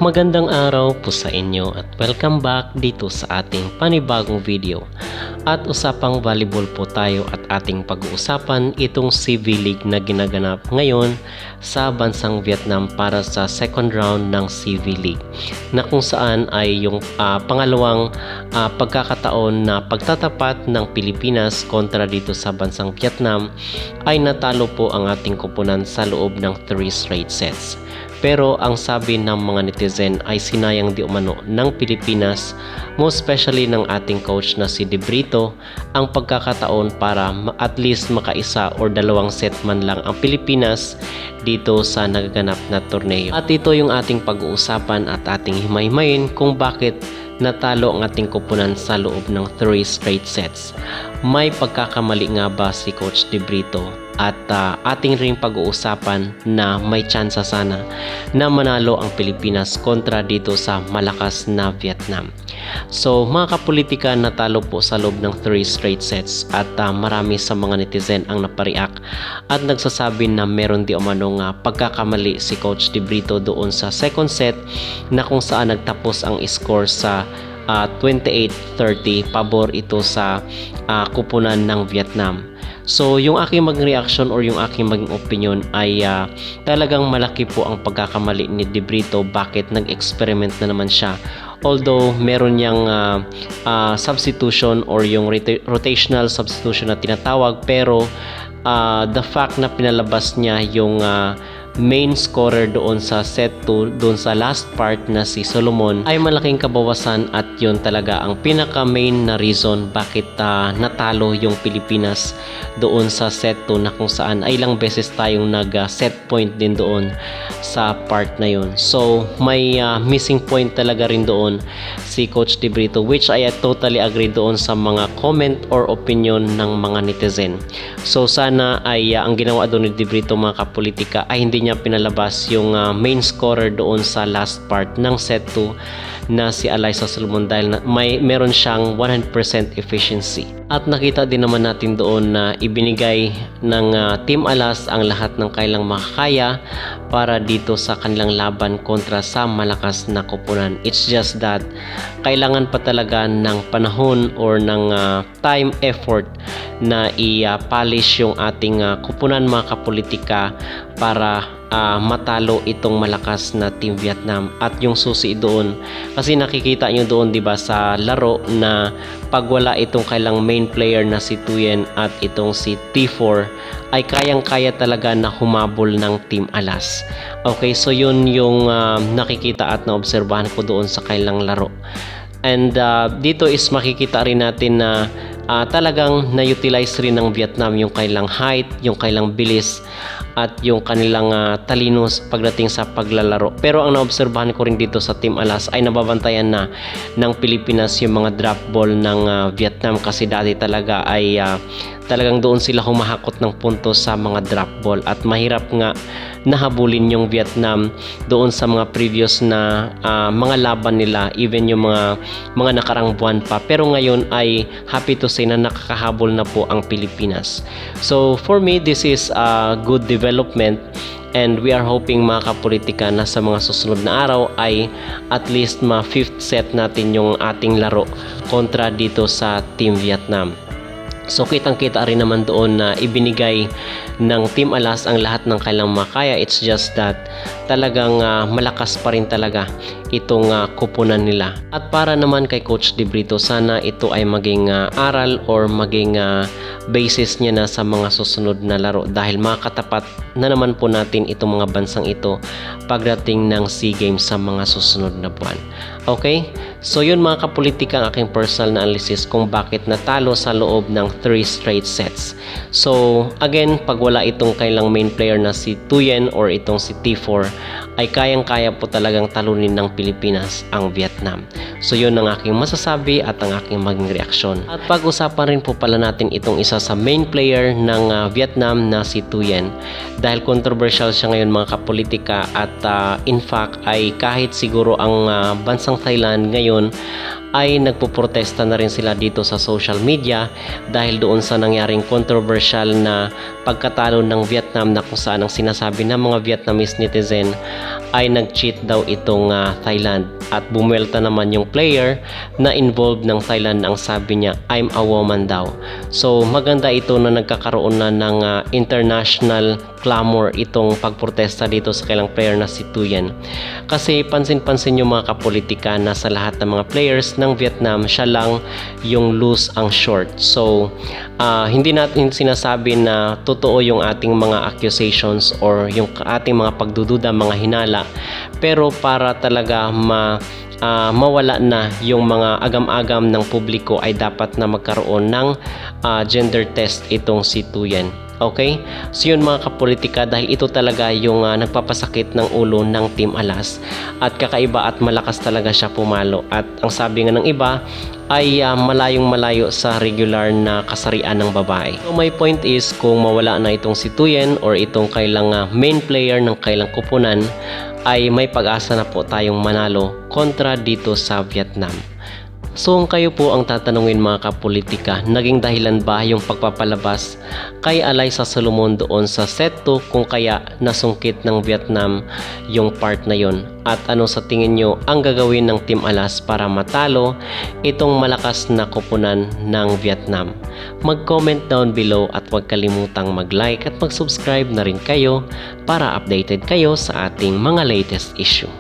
Magandang araw po sa inyo at welcome back dito sa ating panibagong video. At usapang volleyball po tayo at ating pag-uusapan itong CV League na ginaganap ngayon sa bansang Vietnam para sa second round ng CV League, na kung saan ay yung pangalawang pagkakataon na pagtatapat ng Pilipinas kontra dito sa bansang Vietnam ay natalo po ang ating koponan sa loob ng 3 straight sets. Pero ang sabi ng mga netizen ay sinayang di umano ng Pilipinas, most especially ng ating coach na si De Brito, ang pagkakataon para at least makaisa or dalawang set man lang ang Pilipinas dito sa nagaganap na torneo. At ito yung ating pag-uusapan at ating himay-himayin kung bakit natalo ang ating koponan sa loob ng 3 straight sets. May pagkakamali nga ba si Coach De Brito? At ating ring pag-uusapan na may tsansa sana na manalo ang Pilipinas kontra dito sa malakas na Vietnam. So mga kapolitika, natalo po sa loob ng 3 straight sets at marami sa mga netizen ang napareact at nagsasabi na meron di umanong pagkakamali si Coach De Brito doon sa second set, na kung saan nagtapos ang score sa 28-30, pabor ito sa kupunan ng Vietnam. So yung aking maging reaction or yung aking maging opinion ay talagang malaki po ang pagkakamali ni De Brito. Bakit nag-experiment na naman siya? Although meron niyang substitution or yung rotational substitution na tinatawag, pero the fact na pinalabas niya yung main scorer doon sa set 2, doon sa last part na si Solomon, ay malaking kabawasan at yun talaga ang pinaka main na reason bakit natalo yung Pilipinas doon sa set 2, na kung saan ay ilang beses tayong nag set point din doon sa part na yun. So may missing point talaga rin doon si Coach De Brito, which I totally agree doon sa mga comment or opinion ng mga netizen. So sana ay ang ginawa doon ni De Brito, mga kapolitika, ay hindi niya pinalabas yung main scorer doon sa last part ng set 2 na si Alyssa Solomon, dahil meron siyang 100% efficiency. At nakita din naman natin doon na ibinigay ng Team Alas ang lahat ng kailang makakaya para dito sa kanilang laban kontra sa malakas na koponan. It's just that kailangan pa talaga ng panahon or ng time, effort na i-polish yung ating koponan, mga kapolitika, para matalo itong malakas na Team Vietnam. At yung susi doon, kasi nakikita nyo doon, diba, sa laro na pag wala itong kailang main player na si Tuyen at itong si T4, ay kayang-kaya talaga na humabol ng Team Alas. Okay, so yun yung nakikita at naobserbahan ko doon sa kailang laro. And dito is makikita rin natin na talagang na-utilize rin ng Vietnam yung kailang height, yung kailang bilis, at yung kanilang talino pagdating sa paglalaro. Pero ang naobserbahan ko rin dito sa Team Alas ay nababantayan na ng Pilipinas yung mga drop ball ng Vietnam, kasi dati talaga ay talagang doon sila humahakot ng puntos sa mga drop ball, at mahirap nga nahabulin yung Vietnam doon sa mga previous na mga laban nila, even yung mga nakarang buwan pa. Pero ngayon ay happy to say na nakakahabol na po ang Pilipinas. So for me, this is a good development, and we are hoping, mga kapolitika, na sa mga susunod na araw ay at least ma-5th set natin yung ating laro kontra dito sa Team Vietnam. So kitang-kita rin naman doon na ibinigay ng Team Alas ang lahat ng kailang makaya. It's just that talagang malakas pa rin talaga itong kupunan nila. At para naman kay Coach De Brito, sana ito ay maging aral or maging basis niya na sa mga susunod na laro, dahil makakatapat na naman po natin itong mga bansang ito pagdating ng SEA Games sa mga susunod na buwan. Okay? So yun, mga kapolitika, ang aking personal na analysis kung bakit natalo sa loob ng 3 straight sets. So again, pag wala itong kailang main player na si Tuyen or itong si T4, ay kayang-kaya po talagang talunin ng Pilipinas ang Vietnam. So yun ang aking masasabi at ang aking maging reaksyon. At pag-usapan rin po pala natin itong isa sa main player ng Vietnam na si Tuyen, dahil controversial siya ngayon, mga kapolitika, at in fact ay kahit siguro ang bansang Thailand ngayon ay nagpoprotesta na rin sila dito sa social media dahil doon sa nangyaring controversial na pagkatalo ng Vietnam, na kung saan ang sinasabi ng mga Vietnamese netizen natin ay nag-cheat daw itong Thailand at bumuelta naman yung player na involved ng Thailand ang sabi niya I'm a woman daw. So maganda ito na nagkakaroon na ng international clamor itong pagprotesta dito sa kailang player na si Thuyen. Kasi pansin-pansin yung mga kapolitika na sa lahat ng mga players ng Vietnam siya lang yung loose ang short. So hindi natin sinasabi na totoo yung ating mga accusations or yung ating mga pagdududa, mga hinala, pero para talaga mawala na yung mga agam-agam ng publiko ay dapat na magkaroon ng gender test itong si Thuyen. Okay? So yun mga kapolitika, dahil ito talaga yung nagpapasakit ng ulo ng Team Alas at kakaiba at malakas talaga siya pumalo at ang sabi nga ng iba ay malayong malayo sa regular na kasarian ng babae. So my point is kung mawala na itong si Thuyen or itong kailang main player ng kailang kupunan ay may pag-asa na po tayong manalo kontra dito sa Vietnam. So kayo po ang tatanungin mga kapolitika, naging dahilan ba yung pagpapalabas kay Alyssa Solomon doon sa set 2 kung kaya nasungkit ng Vietnam yung part na yon? At ano sa tingin nyo ang gagawin ng Team Alas para matalo itong malakas na koponan ng Vietnam? Mag-comment down below at huwag kalimutang mag-like at mag-subscribe na rin kayo para updated kayo sa ating mga latest issue.